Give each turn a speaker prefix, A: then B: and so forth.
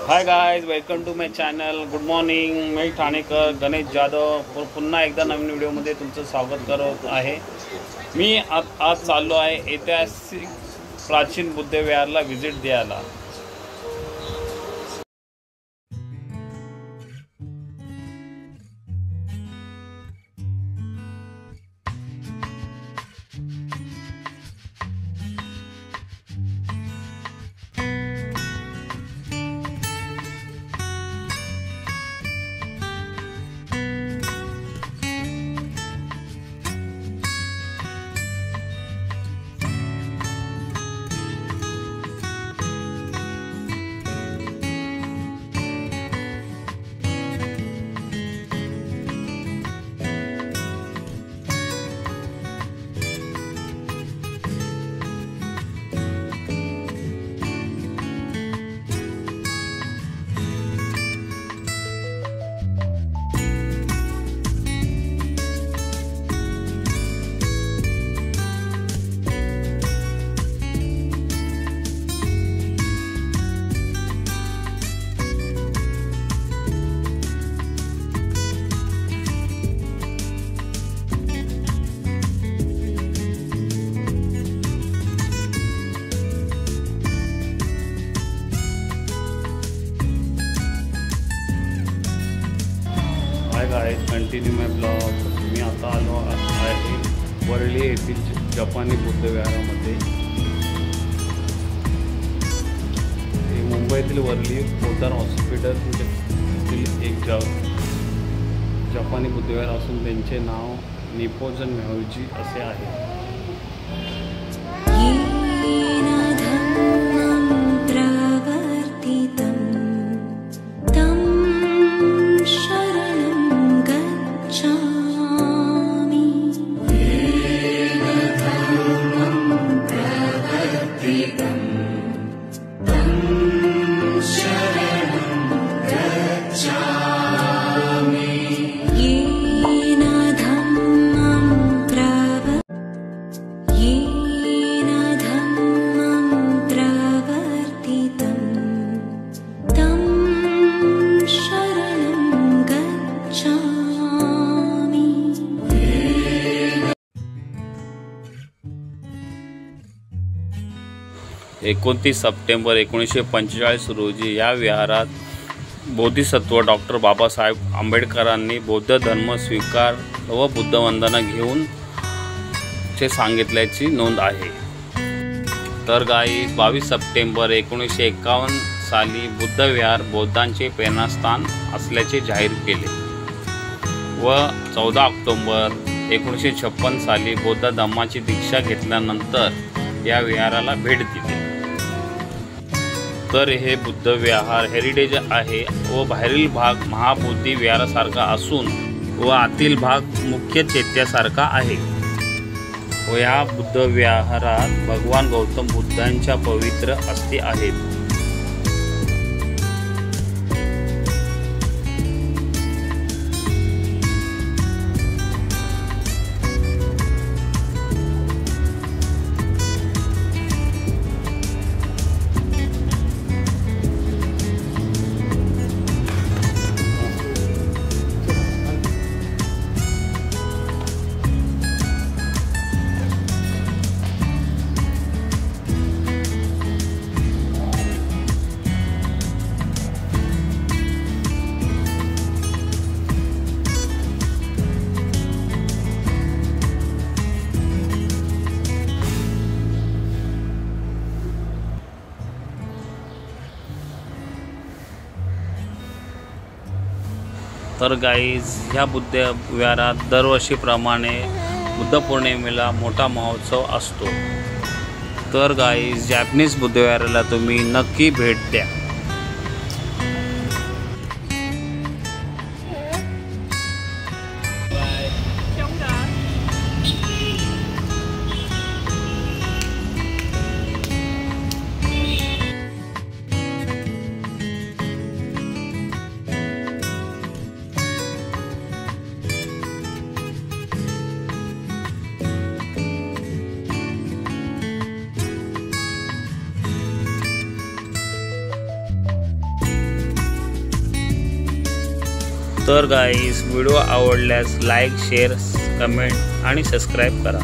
A: High guys, welcome to my channel. Good morning. मी ठाणेकर गणेश जाधव पुन्हा एकदा नवीन व्हिडिओमध्ये तुमचं स्वागत करत आहे. मी आज चाललो आहे ऐतिहासिक प्राचीन बुद्ध विहारला व्हिजिट द्यायला. कंटिन्यू माय ब्लॉग. मी आता आलो आहे वरळी येथील जपानी बुद्ध विहारामध्ये. हे मुंबईतील वरळी पोदार हॉस्पिटलतील एक जपानी बुद्ध विहार असून त्यांचे नाव निप्पोन्झन म्योजी असे आहे. सप्टेंबर 1945 रोजी या विहारात बोधिसत्व डॉक्टर बाबासाहेब आंबेडकरांनी बौद्ध धर्म स्वीकार व बुद्ध वंदना घेऊन चे सांगितल्याची नोंद आहे. तर गाईस 22 सप्टेंबर 1951 साली बुद्ध विहार बौद्धांचे प्रेरणास्थान असल्याचे जाहीर केले व 14 ऑक्टोबर 1956 साली बौद्ध धम्माची दीक्षा घेतल्यानंतर या विहाराला भेट दिली. तर हे बुद्ध विहार हेरिटेज आहे व बाहेरील भाग महाबोधी विहारासारखा असून व आतील भाग मुख्य चैत्यासारखा आहे व या बुद्ध विहारात भगवान गौतम बुद्धांच्या पवित्र अस्थी आहेत. तर गाईज ह्या बुद्ध विहारात दरवर्षीप्रमाणे बुद्ध पौर्णिमेला मोठा महोत्सव असतो. तर गाईज जॅपनीज बुद्ध विहाराला तुम्ही नक्की भेट द्या. तर गाईस व्हिडिओ आवडल्यास लाईक शेअर कमेंट आणि सबस्क्राईब करा.